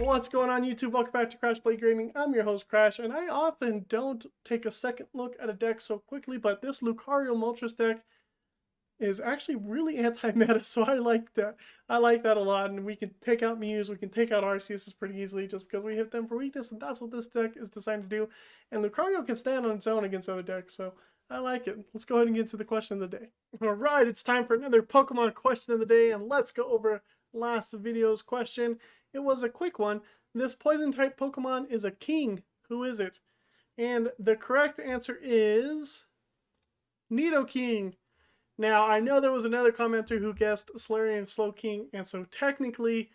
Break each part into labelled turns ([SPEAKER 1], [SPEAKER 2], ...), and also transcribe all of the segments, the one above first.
[SPEAKER 1] What's going on YouTube? Welcome back to Crash Play Gaming. I'm your host Crash, and I often don't take a second look at a deck so quickly, but this Lucario Moltres deck is actually really anti-meta, so I like that. I like that a lot, and we can take out Mews, we can take out Arceus pretty easily just because we hit them for weakness, and that's what this deck is designed to do. And Lucario can stand on its own against other decks, so I like it. Let's go ahead and get to the question of the day. Alright, it's time for another Pokemon question of the day, and let's go over last video's question. It was a quick one. This poison type Pokemon is a king. Who is it? And the correct answer is Nidoking. Now, I know there was another commenter who guessed Galarian Slowking, and so technically,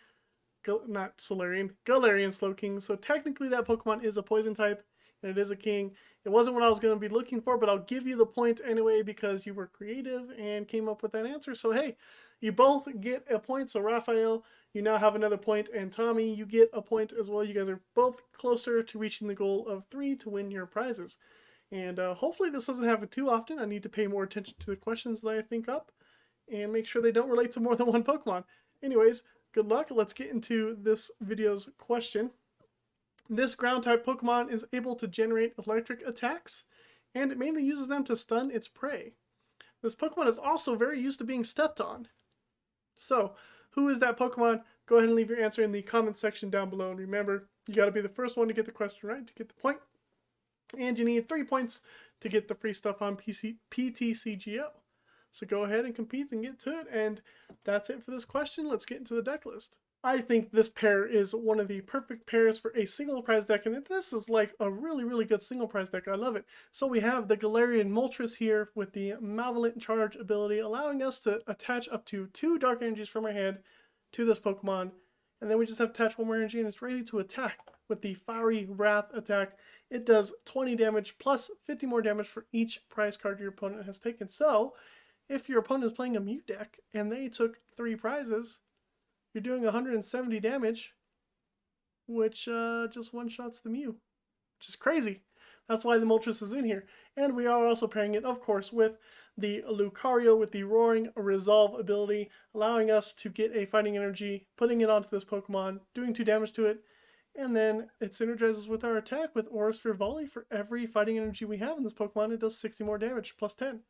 [SPEAKER 1] not Galarian, Galarian Slowking, so technically that Pokemon is a poison type, and it is a king. It wasn't what I was going to be looking for, but I'll give you the point anyway because you were creative and came up with that answer. So hey, you both get a point. So Raphael, you now have another point, and Tommy, you get a point as well. You guys are both closer to reaching the goal of 3 to win your prizes. And hopefully this doesn't happen too often. I need to pay more attention to the questions that I think up and make sure they don't relate to more than one Pokemon. Anyways, good luck. Let's get into this video's question. This ground type Pokemon is able to generate electric attacks, and it mainly uses them to stun its prey. This Pokemon is also very used to being stepped on. So, who is that Pokemon? Go ahead and leave your answer in the comment section down below. And remember, you got to be the first one to get the question right to get the point. And you need 3 points to get the free stuff on PTCGO. So go ahead and compete and get to it. And that's it for this question. Let's get into the deck list. I think this pair is one of the perfect pairs for a single prize deck, and this is like a really good single prize deck. I love it. So we have the Galarian Moltres here with the Malevolent Charge ability, allowing us to attach up to 2 Dark Energies from our hand to this Pokemon, and then we just have to attach 1 more energy, and it's ready to attack with the Fiery Wrath attack. It does 20 damage plus 50 more damage for each prize card your opponent has taken. So if your opponent is playing a Mew deck and they took 3 prizes, you're doing 170 damage, which just one-shots the Mew, which is crazy. That's why the Moltres is in here. And we are also pairing it, of course, with the Lucario with the Roaring Resolve ability, allowing us to get a Fighting Energy, putting it onto this Pokemon, doing 2 damage to it, and then it synergizes with our attack with Aura Sphere Volley. For every Fighting Energy we have in this Pokemon, it does 60 more damage, plus 10.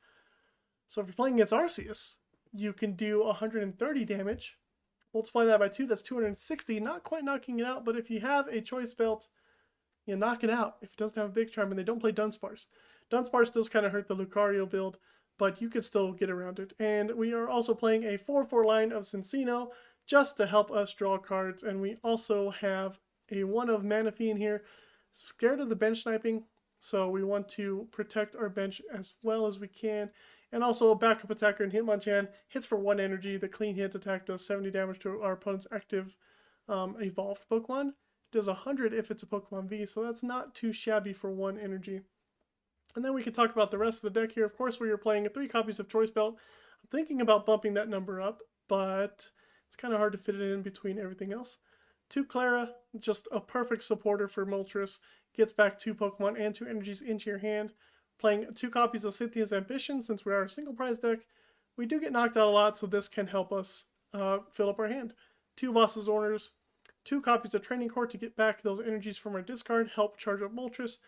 [SPEAKER 1] So if you're playing against Arceus, you can do 130 damage. Multiply that by 2, that's 260. Not quite knocking it out, but if you have a Choice Belt, you knock it out. If it doesn't have a Big Charm, and they don't play Dunsparce. Dunsparce does kind of hurt the Lucario build, but you can still get around it. And we are also playing a 4/4 line of Cinccino just to help us draw cards. And we also have a 1 of Manaphy in here. Scared of the bench sniping, so we want to protect our bench as well as we can. And also a backup attacker in Hitmonchan hits for 1 energy. The clean hit attack does 70 damage to our opponent's active evolved Pokemon. It does 100 if it's a Pokemon V, so that's not too shabby for 1 energy. And then we can talk about the rest of the deck here. Of course, we are playing 3 copies of Choice Belt. I'm thinking about bumping that number up, but it's kind of hard to fit it in between everything else. 2 Klara, just a perfect supporter for Moltres. Gets back 2 Pokemon and 2 energies into your hand. Playing 2 copies of Cynthia's Ambition, since we are a single prize deck. We do get knocked out a lot, so this can help us fill up our hand. 2 Boss's Orders, 2 copies of Training Court to get back those energies from our discard, help charge up Moltres.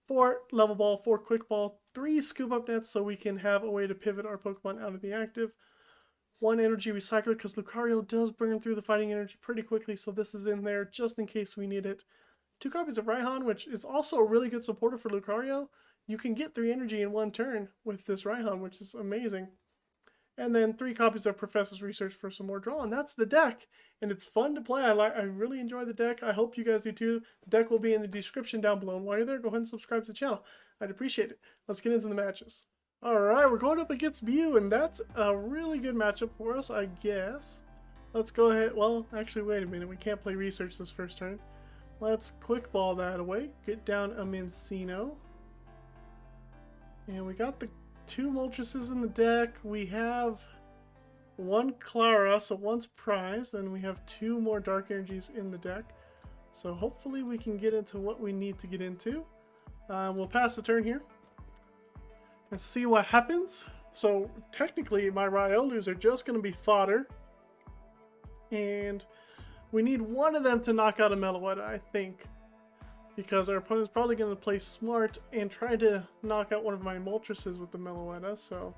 [SPEAKER 1] 4 Level Ball, 4 Quick Ball, 3 Scoop Up Nets so we can have a way to pivot our Pokemon out of the active. 1 Energy Recycler, because Lucario does burn through the fighting energy pretty quickly, so this is in there just in case we need it. 2 copies of Raihan, which is also a really good supporter for Lucario. You can get 3 energy in 1 turn with this Raihan, which is amazing. And then 3 copies of Professor's Research for some more draw. And that's the deck. And it's fun to play. I really enjoy the deck. I hope you guys do too. The deck will be in the description down below. And while you're there, go ahead and subscribe to the channel. I'd appreciate it. Let's get into the matches. Alright, we're going up against Mew, and that's a really good matchup for us, I guess. Let's go ahead. Well, actually, wait a minute. We can't play Research this first turn. Let's quick ball that away. Get down a Minccino. And we got the 2 Moltreses in the deck. We have 1 Klara, so 1's prized, and we have 2 more Dark Energies in the deck. So hopefully we can get into what we need to get into. We'll pass the turn here and see what happens. So technically my Riolus are just going to be fodder. And We need one of them to knock out a Meloetta, I think. Because our opponent's probably going to play smart and try to knock out one of my Moltres with the Meloetta, so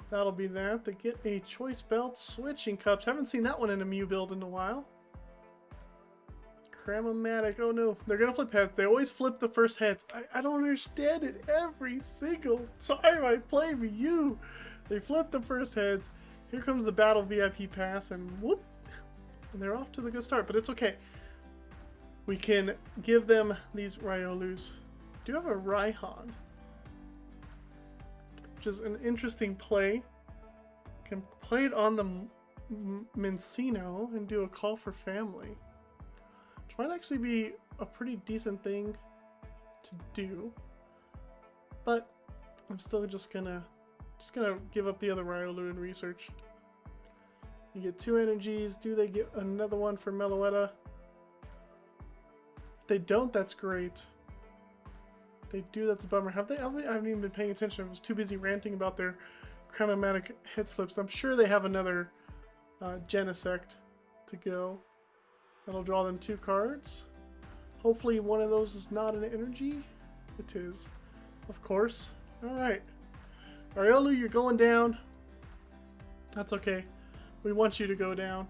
[SPEAKER 1] that'll be that. They get a Choice Belt Switching Cups. Haven't seen that one in a Mew build in a while. Cramomatic. Oh no, they're going to flip heads. They always flip the first heads. I don't understand it every single time I play Mew. They flip the first heads. Here comes the Battle VIP pass, and whoop. And they're off to the good start, but it's okay. We can give them these Riolus. Do you have a Raihan? Which is an interesting play. Can play it on the Minccino and do a call for family. Which might actually be a pretty decent thing to do. But I'm still just gonna give up the other Riolu in research. You get 2 energies. Do they get another one for Meloetta? If they don't, that's great. If they do, that's a bummer. I haven't even been paying attention. I was too busy ranting about their Cramomatic head flips. I'm sure they have another Genesect to go. That'll draw them 2 cards. Hopefully one of those is not an energy. It is, of course. Alright. Riolu, you're going down. That's okay. We want you to go down.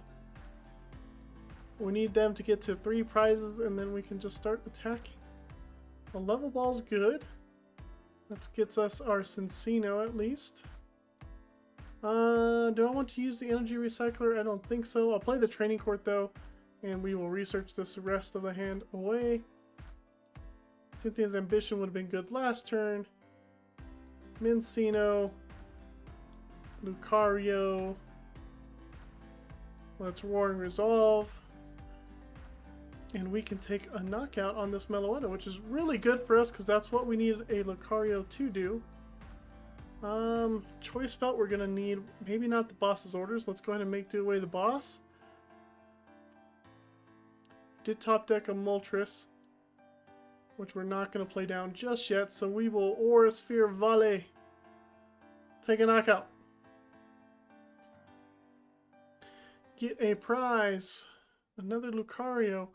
[SPEAKER 1] We need them to get to 3 prizes and then we can just start attacking. The Level Ball's good. That gets us our Cinccino at least. Do I want to use the Energy Recycler? I don't think so. I'll play the Training Court though, and we will research this rest of the hand away. Cynthia's Ambition would have been good last turn. Minccino. Lucario. Let's Roar and Resolve. And we can take a knockout on this Meloetta, which is really good for us because that's what we need a Lucario to do. Choice Belt we're going to need, maybe not the boss's orders. Let's go ahead and make do away the boss. Did top deck a Moltres, which we're not going to play down just yet, so we will Aura Sphere Volley. Take a knockout. Get a prize. Another Lucario.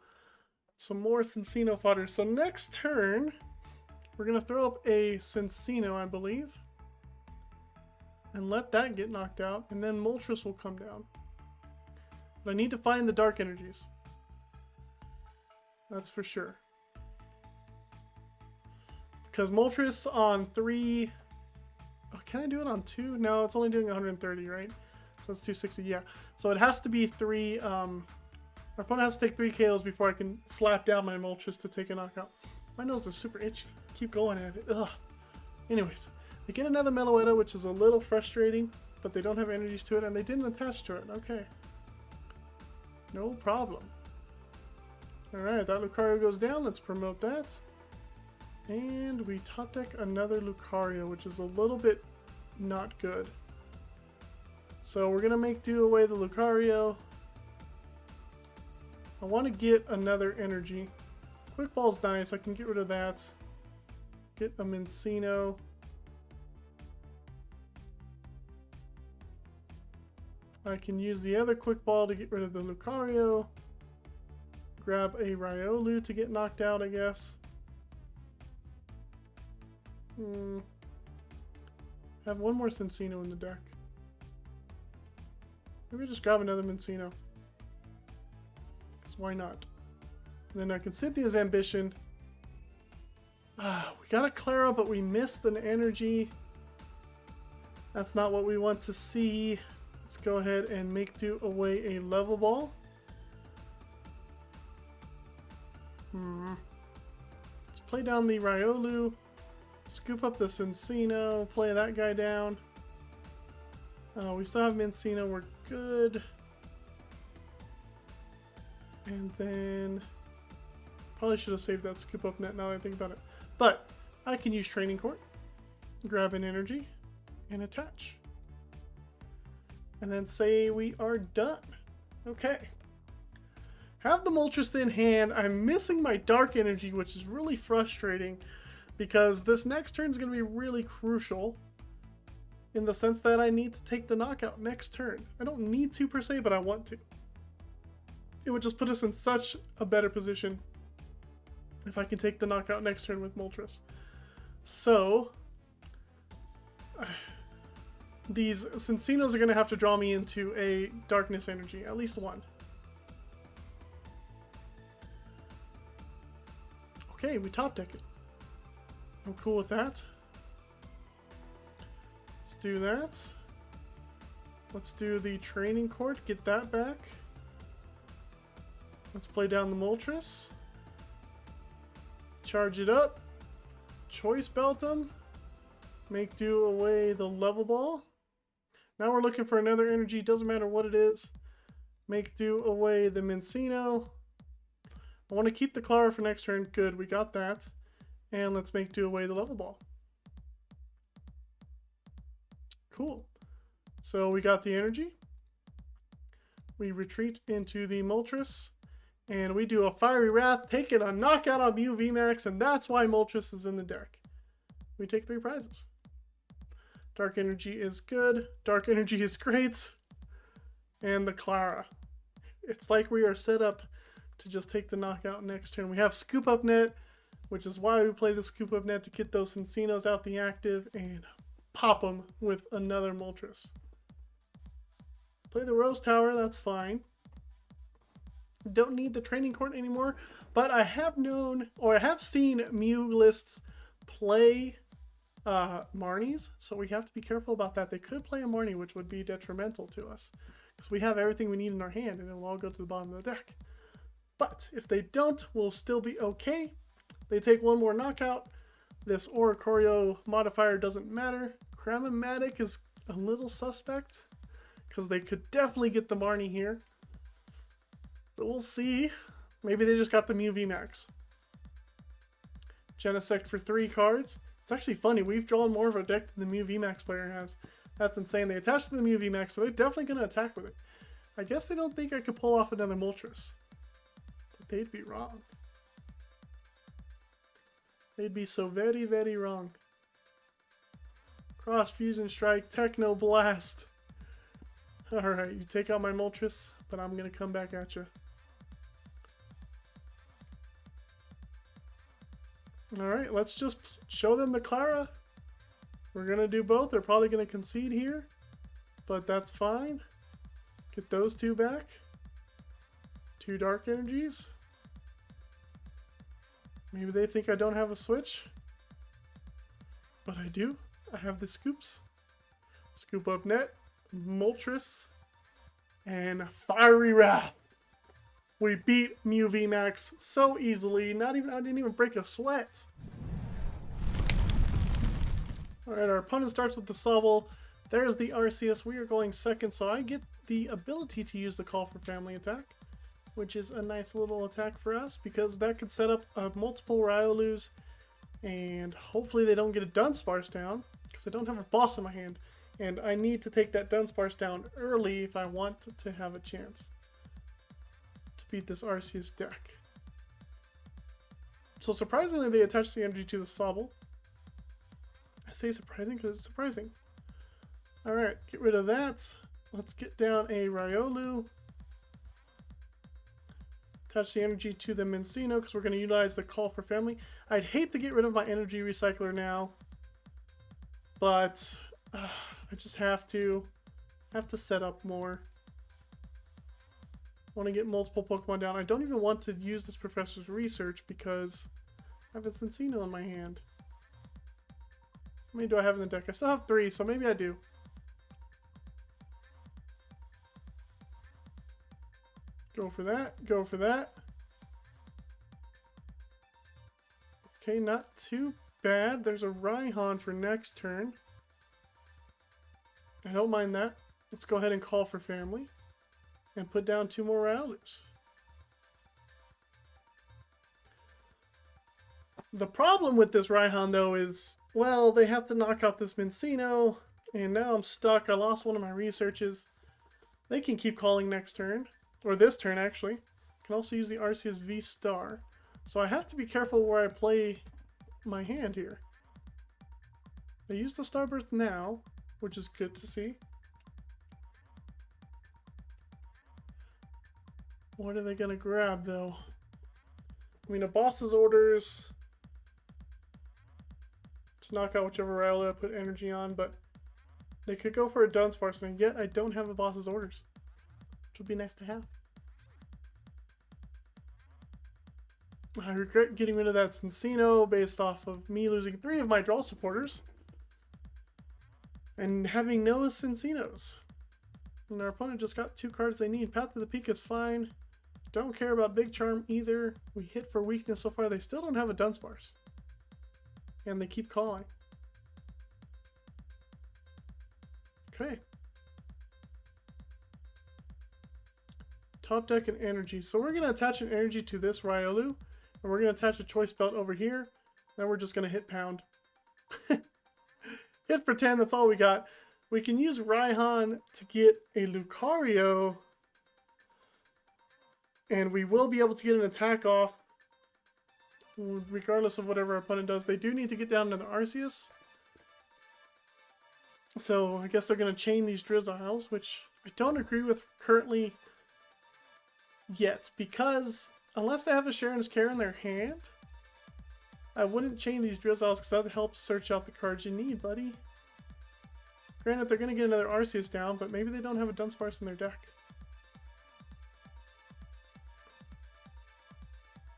[SPEAKER 1] Some more Cinccino fodder. So next turn, we're going to throw up a Cinccino, I believe. And let that get knocked out. And then Moltres will come down. But I need to find the dark energies. That's for sure. Because Moltres on 3... Oh, can I do it on 2? No, it's only doing 130, right? So that's 260, yeah. So it has to be 3... Our opponent has to take 3 KOs before I can slap down my Moltres to take a knockout. My nose is super itchy. Keep going at it. Ugh. Anyways, they get another Meloetta, which is a little frustrating, but they don't have energies to it, and they didn't attach to it. Okay. No problem. Alright, that Lucario goes down. Let's promote that. And we top deck another Lucario, which is a little bit not good. So we're going to make do away the Lucario. I want to get another energy. Quick Ball's nice. I can get rid of that. Get a Minccino. I can use the other Quick Ball to get rid of the Lucario. Grab a Riolu to get knocked out, I guess. Have one more Cinccino in the deck. Maybe just grab another Minccino. Because why not? And then I can Cynthia's Ambition. We got a Klara, but we missed an energy. That's not what we want to see. Let's go ahead and make do away a Level Ball. Let's play down the Riolu. Scoop up the Cinccino. Play that guy down. We still have Minccino. We're good. And then... Probably should have saved that Scoop Up Net now that I think about it. But I can use Training Court. Grab an energy. And attach. And then say we are done. Okay. Have the Moltres in hand. I'm missing my Dark Energy, which is really frustrating. Because this next turn is going to be really crucial. In the sense that I need to take the knockout next turn. I don't need to per se, but I want to. it would just put us in such a better position if I can take the knockout next turn with Moltres. So these Cinccinos are going to have to draw me into a Darkness Energy, at least one. Okay, we top deck it. I'm cool with that. Let's do that. Let's do the Training Court, get that back. Let's play down the Moltres. Charge it up. Choice Belt them. Make do away the Level Ball. Now we're looking for another energy, doesn't matter what it is. Make do away the Minccino. I want to keep the Klara for next turn. Good, we got that. And let's make do away the Level Ball. Cool. So we got the energy. We retreat into the Moltres. And we do a Fiery Wrath, taking a knockout on Mew VMAX, and that's why Moltres is in the deck. We take 3 prizes. Dark Energy is good. Dark Energy is great. And the Klara. It's like we are set up to just take the knockout next turn. We have Scoop Up Net, which is why we play the Scoop Up Net, to get those Cincinos out the active and pop them with another Moltres. Play the Rose Tower, that's fine. Don't need the Training Court anymore, but I have known, or I have seen Mew lists play Marnies, so we have to be careful about that. They could play a Marnie, which would be detrimental to us, because we have everything we need in our hand, and it will all go to the bottom of the deck. But if they don't, we'll still be okay. They take one more knockout. This Oricorio modifier doesn't matter. Cramomatic is a little suspect, because they could definitely get the Marnie here. So we'll see. Maybe they just got the Mew VMAX. Genesect for 3 cards. It's actually funny. We've drawn more of a deck than the Mew VMAX player has. That's insane. They attached to the Mew VMAX, so they're definitely going to attack with it. I guess they don't think I could pull off another Moltres. But they'd be wrong. They'd be so very, very wrong. Cross Fusion Strike, Techno Blast. Alright, you take out my Moltres, but I'm going to come back at you. Alright, let's just show them the Klara. We're going to do both. They're probably going to concede here, but that's fine. Get those 2 back. 2 Dark Energies. Maybe they think I don't have a switch, but I do. I have the Scoops. Scoop Up Net, Moltres, and Fiery Wrath. We beat Mew VMAX so easily. I didn't even break a sweat. Alright, our opponent starts with the Sobble. There's the Arceus. We are going second, so I get the ability to use the Call for Family attack, which is a nice little attack for us, because that could set up multiple Riolus, and hopefully they don't get a Dunsparce down, because I don't have a boss in my hand, and I need to take that Dunsparce down early if I want to have a chance to beat this Arceus deck. So surprisingly, they attached the energy to the Sobble. I say surprising because it's surprising. Alright, get rid of that. Let's get down a Riolu. Attach the energy to the Minccino because we're going to utilize the Call for Family. I'd hate to get rid of my Energy Recycler now, but I just have to set up more. I want to get multiple Pokemon down. I don't even want to use this Professor's Research because I have a Cinccino in my hand. How many do I have in the deck? I still have 3, so maybe I do. Go for that. Go for that. Okay, not too bad. There's a Raihan for next turn. I don't mind that. Let's go ahead and Call for Family and put down 2 more Riolus. The problem with this Raihan, though, is, well, they have to knock out this Minccino, and now I'm stuck. I lost one of my researches. They can keep calling next turn, or this turn, actually. Can also use the Arceus V-Star. So I have to be careful where I play my hand here. They use the Starburst now, which is good to see. What are they going to grab, though? I mean, a boss's orders to knock out whichever Riolu I put energy on, but they could go for a Dunsparce, and yet I don't have a boss's orders, which would be nice to have. I regret getting rid of that Cinccino based off of me losing 3 of my draw supporters and having no Cinccinos. And our opponent just got 2 cards they need. Path to the Peak is fine. Don't care about Big Charm either. We hit for weakness so far. They still don't have a Dunsparce. And they keep calling. Okay. Top deck and energy. So we're going to attach an energy to this Riolu. And we're going to attach a Choice Belt over here. Then we're just going to hit pound. Hit for 10, that's all we got. We can use Raihan to get a Lucario. And we will be able to get an attack off. Regardless of whatever our opponent does. They do need to get down to the Arceus. So I guess they're going to chain these Drizzles, which I don't agree with currently yet. Because unless they have a Sharon's Care in their hand, I wouldn't chain these Drizzles because that helps search out the cards you need, buddy. Granted, they're going to get another Arceus down, but maybe they don't have a Dunsparce in their deck.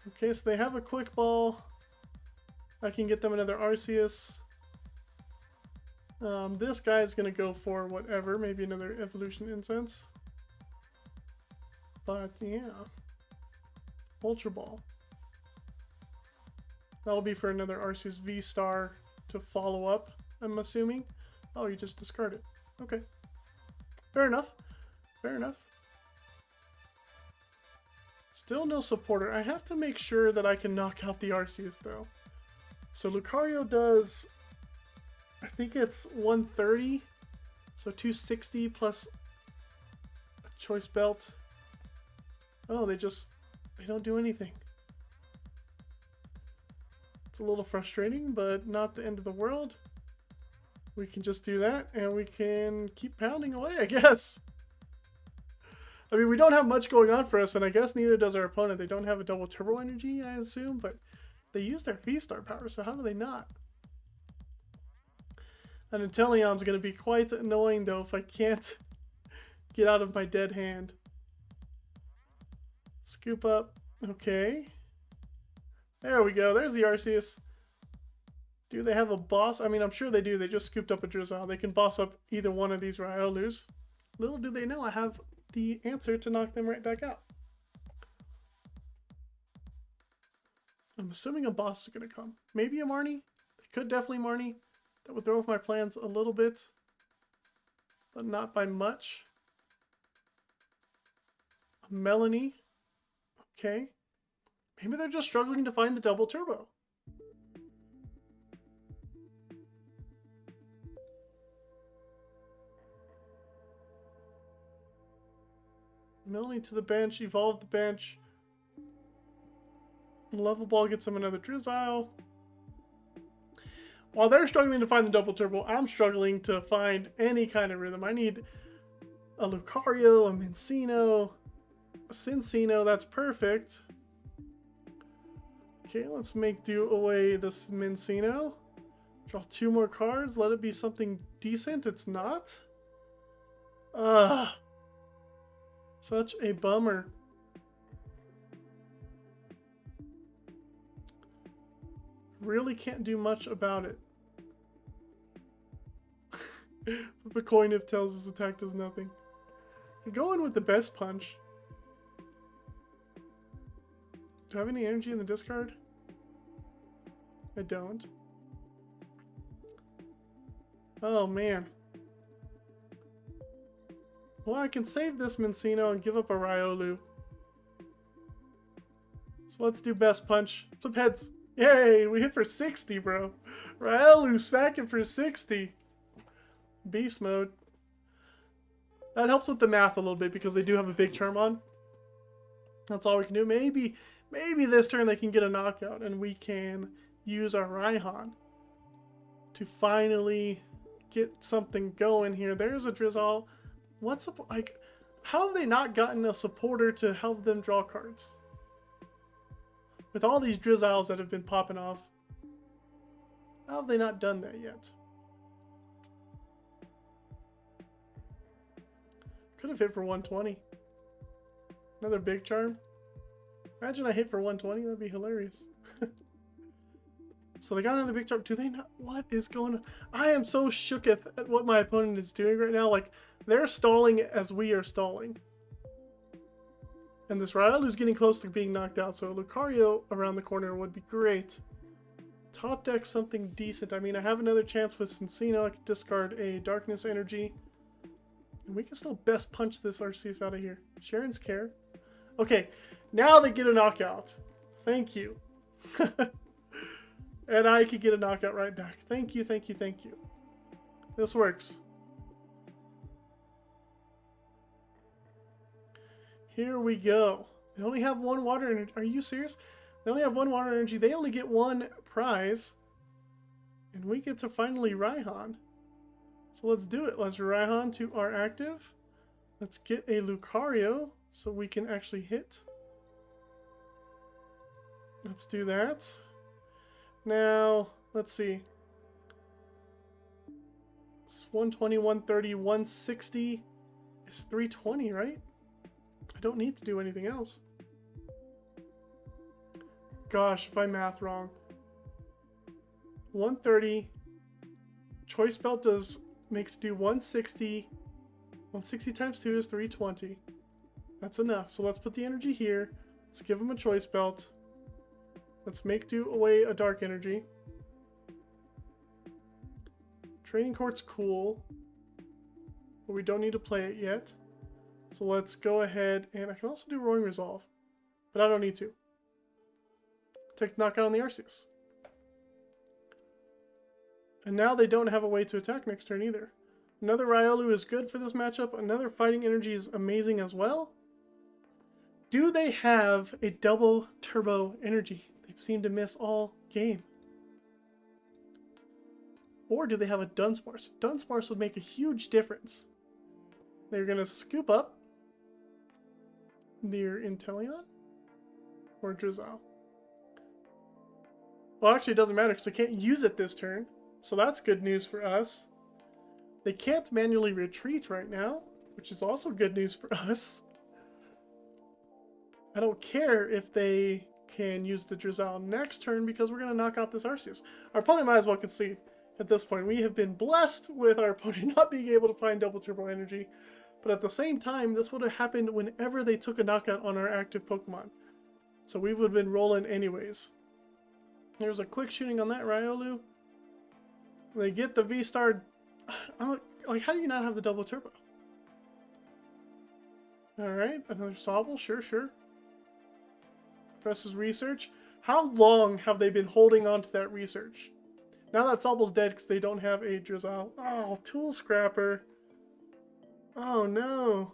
[SPEAKER 1] Okay, so they have a Quick Ball. I can get them another Arceus. This guy's going to go for whatever, maybe another Evolution Incense. But yeah. Ultra Ball. That'll be for another Arceus V-Star to follow up, I'm assuming. Oh, you just discard it. Okay. Fair enough. Fair enough. Still no supporter. I have to make sure that I can knock out the Arceus, though. So Lucario does, I think it's 130. So 260 plus a Choice Belt. Oh, they don't do anything. It's a little frustrating, but not the end of the world. We can just do that, and we can keep pounding away, I guess. I mean, we don't have much going on for us, and I guess neither does our opponent. They don't have a double turbo energy, I assume, but they use their V-Star power, so how do they not? An Inteleon's going to be quite annoying, though, if I can't get out of my dead hand. Scoop up. Okay. There we go. There's the Arceus. Do they have a boss? I mean, I'm sure they do. They just scooped up a Drizzle. They can boss up either one of these Riolus. Little do they know I have the answer to knock them right back out. I'm assuming a boss is going to come. Maybe a Marnie. They could definitely Marnie. That would throw off my plans a little bit, but not by much. A Melanie. Okay. Maybe they're just struggling to find the double turbo. Melanie to the bench, evolve the bench. Level Ball gets them another Drizzle. While they're struggling to find the double turbo, I'm struggling to find any kind of rhythm. I need a Lucario, a Minccino, a Cinccino. That's perfect. Okay, let's make do away this Minccino. Draw 2 more cards. Let it be something decent. It's not. Ugh. Such a bummer. Really can't do much about it. Flip a coin if tells his attack does nothing. Go in with the best punch. Do I have any energy in the discard? I don't. Oh man. Well, I can save this Minccino and give up a Riolu. So let's do best punch. Flip heads. Yay, we hit for 60, bro. Riolu smacking for 60. Beast mode. That helps with the math a little bit because they do have a big charm on. That's all we can do. Maybe this turn they can get a knockout and we can use our Raihan to finally get something going here. There's a Drizzle. What's up? Like, How have they not gotten a supporter to help them draw cards? With all these Drizzles that have been popping off, how have they not done that yet? Could have hit for 120. Another big charm. Imagine I hit for 120, that'd be hilarious. So they got another big charm. Do they not? What is going on? I am so shook at what my opponent is doing right now. Like, they're stalling as we are stalling. And this Rielu's getting close to being knocked out, so Lucario around the corner would be great. Top deck something decent. I mean, I have another chance with Cinccino. I can discard a Darkness Energy. And we can still best punch this Arceus out of here. Sharon's Care. Okay, now they get a knockout. Thank you. And I could get a knockout right back. Thank you, thank you, thank you. This works. Here we go. They only have one water energy. Are you serious? They only have one water energy. They only get one prize. And we get to finally Raihan. So let's do it. Let's Raihan to our active. Let's get a Lucario so we can actually hit. Let's do that. Now, let's see. It's 120, 130, 160. It's 320, right? I don't need to do anything else. Gosh, if I math wrong. 130. Choice Belt makes it do 160. 160 times 2 is 320. That's enough. So let's put the energy here. Let's give him a Choice Belt. Let's make do away a Dark Energy. Training Court's cool, but we don't need to play it yet. So let's go ahead, and I can also do Roaring Resolve, but I don't need to. Take knockout on the Arceus. And now they don't have a way to attack next turn either. Another Riolu is good for this matchup. Another Fighting Energy is amazing as well. Do they have a double turbo energy? They seem to miss all game. Or do they have a Dunsparce? Dunsparce would make a huge difference. They're going to scoop up their Inteleon or Drizzle. Well, actually it doesn't matter because they can't use it this turn. So that's good news for us. They can't manually retreat right now, which is also good news for us. I don't care if they can use the Drizzle next turn because we're going to knock out this Arceus. Our opponent might as well concede at this point. We have been blessed with our opponent not being able to find double turbo energy, but at the same time, this would have happened whenever they took a knockout on our active Pokemon. So we would have been rolling anyways. There's a quick shooting on that Riolu. They get the V-Star. Like, how do you not have the double turbo? Alright, another Sobble, sure. Presses research. How long have they been holding on to that research? Now that Sobble's dead because they don't have a Drizzle. Oh, Tool Scrapper. Oh no.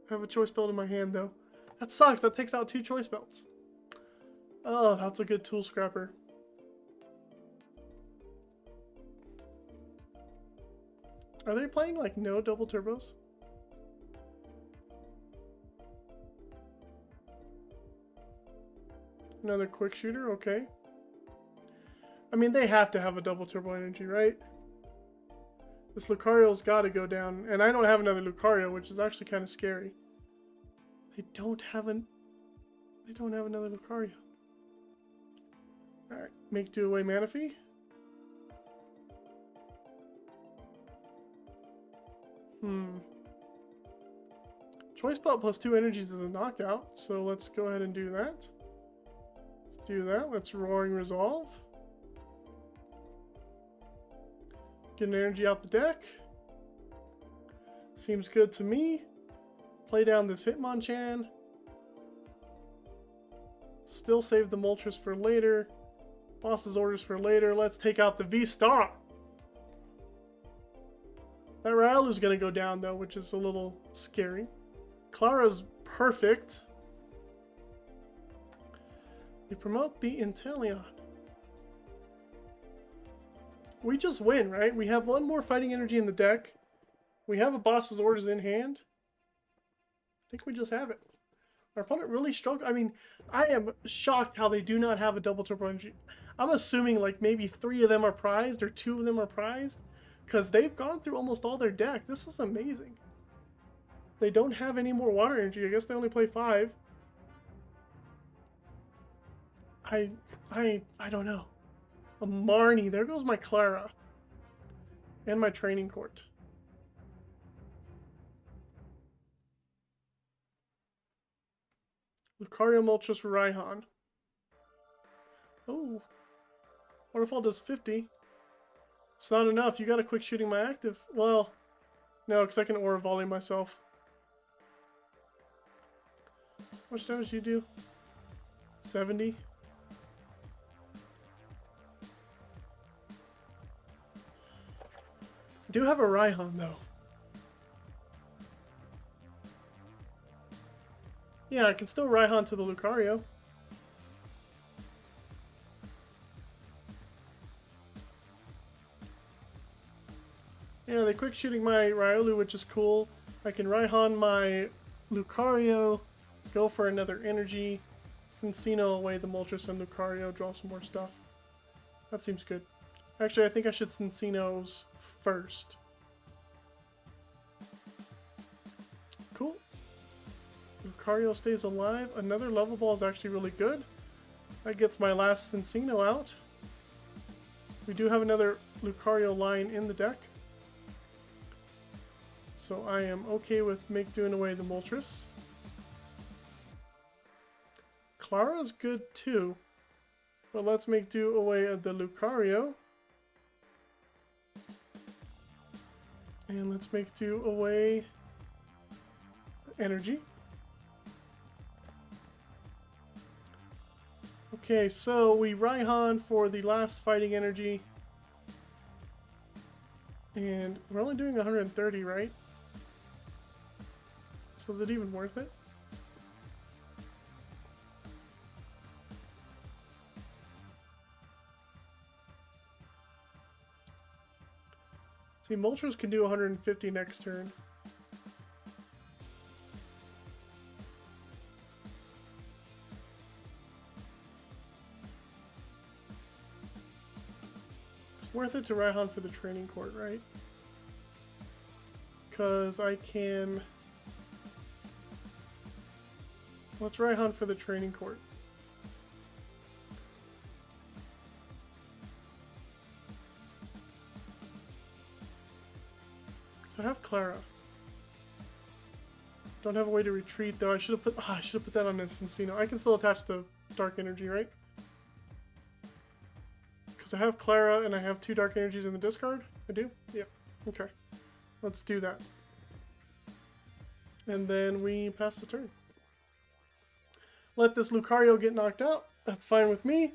[SPEAKER 1] I have a Choice Belt in my hand though. That sucks. That takes out 2 Choice Belts. Oh, that's a good Tool Scrapper. Are they playing like no double turbos? Another quick shooter, okay. I mean, they have to have a double turbo energy, right? This Lucario's got to go down, and I don't have another Lucario, which is actually kind of scary. They don't have another Lucario. All right, make do away Manaphy. Choice Belt plus 2 energies is a knockout, so let's go ahead and do that. Let's do that. Let's Roaring Resolve. Get an energy out the deck. Seems good to me. Play down this Hitmonchan. Still save the Moltres for later. Boss's orders for later. Let's take out the V-Star. That Rielu's going to go down though, which is a little scary. Klara's perfect. They promote the Inteleon. We just win, right? We have one more fighting energy in the deck. We have a boss's orders in hand. think we just have it. Our opponent really struggled. I mean, I am shocked how they do not have a double turbo energy. I'm assuming like maybe 3 of them are prized or 2 of them are prized, because they've gone through almost all their deck. This is amazing. They don't have any more water energy. I guess they only play 5. I don't know. A Marnie. There goes my Klara. And my Training Court. Lucario Moltres Raihan. Oh. Waterfall does 50. It's not enough. You gotta quick shooting my active. Well, no, because I can aura volley myself. How much damage do you do? 70. I do have a Raihan though. Yeah, I can still Raihan to the Lucario. Yeah, they quick shooting my Riolu, which is cool. I can Raihan my Lucario, go for another energy, Cinccino away the Moltres and Lucario, draw some more stuff. That seems good. Actually, I think I should Cinccino's first. Cool. Lucario stays alive. Another Level Ball is actually really good. That gets my last Cinccino out. We do have another Lucario line in the deck. So I am okay with doing away the Moltres. Klara's good too. But let's do away the Lucario. And let's do away energy. Okay, so we Raihan for the last fighting energy. And we're only doing 130, right? So is it even worth it? See, Moltres can do 150 next turn. It's worth it to Raihan for the Training Court, right? Because I can... Let's Raihan for the Training Court. So I have Klara. Don't have a way to retreat though. I should have put that on this Cinccino. I can still attach the Dark Energy, right? Because I have Klara and I have 2 Dark Energies in the discard. I do? Yep. Okay. Let's do that. And then we pass the turn. Let this Lucario get knocked out. That's fine with me.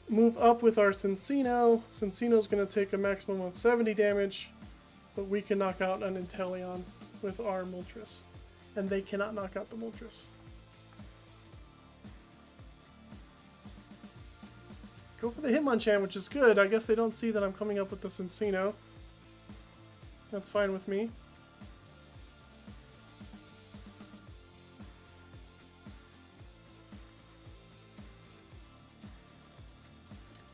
[SPEAKER 1] Move up with our Cinccino. Cinccino's going to take a maximum of 70 damage. But we can knock out an Inteleon with our Moltres. And they cannot knock out the Moltres. Go for the Hitmonchan, which is good. I guess they don't see that I'm coming up with the Cinccino. That's fine with me.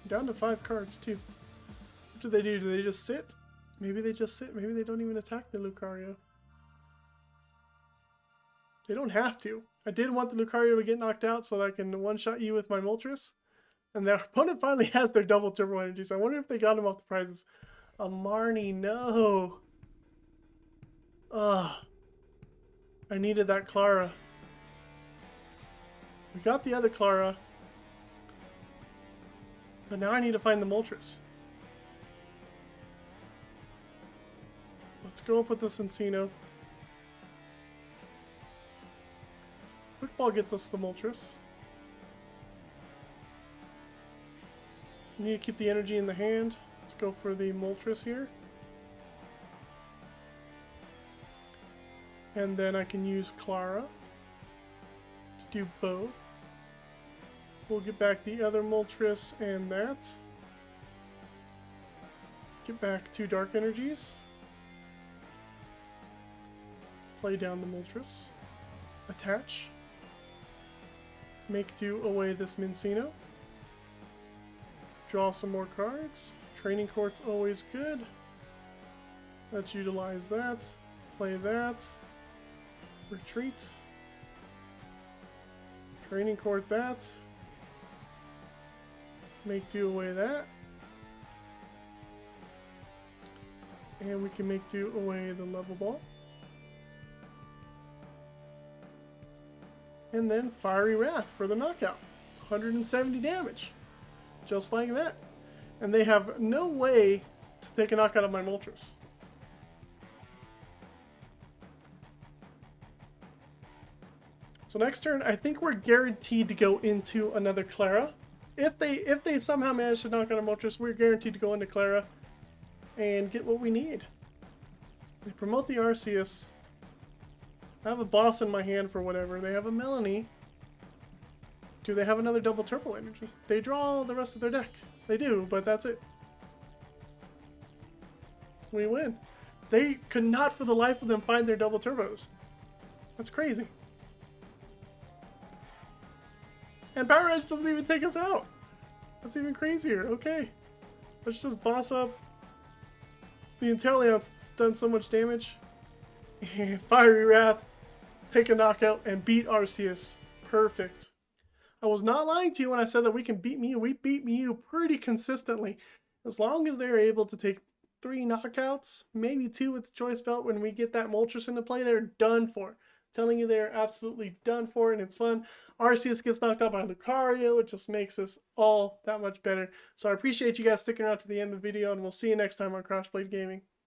[SPEAKER 1] Down to 5 cards too. What do they do? Do they just sit? Maybe they just sit. Maybe they don't even attack the Lucario. They don't have to. I did want the Lucario to get knocked out so that I can one-shot you with my Moltres. And their opponent finally has their double turbo energy. So I wonder if they got him off the prizes. A Marnie, no. Ugh. I needed that Klara. We got the other Klara. But now I need to find the Moltres. Let's go up with the Cinccino. Quick Ball gets us the Moltres. We need to keep the energy in the hand. Let's go for the Moltres here. And then I can use Klara to do both. We'll get back the other Moltres and that. Get back 2 Dark Energies. Play down the Moltres. Attach. Make do away this Minccino. Draw some more cards. Training Court's always good. Let's utilize that. Play that. Retreat. Training Court that. Make do away that. And we can make do away the Level Ball. And then Fiery Wrath for the knockout. 170 damage. Just like that. And they have no way to take a knockout of my Moltres. So next turn, I think we're guaranteed to go into another Klara. If they somehow manage to knock out a Moltres, we're guaranteed to go into Klara and get what we need. They promote the Arceus. I have a boss in my hand for whatever. They have a Melanie. Do they have another double Turbo Energy? They draw the rest of their deck. They do, but that's it. We win. They could not for the life of them find their double turbos. That's crazy. And Power Edge doesn't even take us out. That's even crazier. Okay. Let's just boss up. The Inteleon's done so much damage. And Fiery Wrath. Take a knockout and beat Arceus. Perfect. I was not lying to you when I said that we can beat Mew. We beat Mew pretty consistently. As long as they're able to take 3 knockouts, maybe 2 with the Choice Belt, when we get that Moltres into play, they're done for. I'm telling you, they're absolutely done for, and it's fun. Arceus gets knocked out by Lucario. It just makes this all that much better. So I appreciate you guys sticking around to the end of the video, and we'll see you next time on Crossblade Gaming.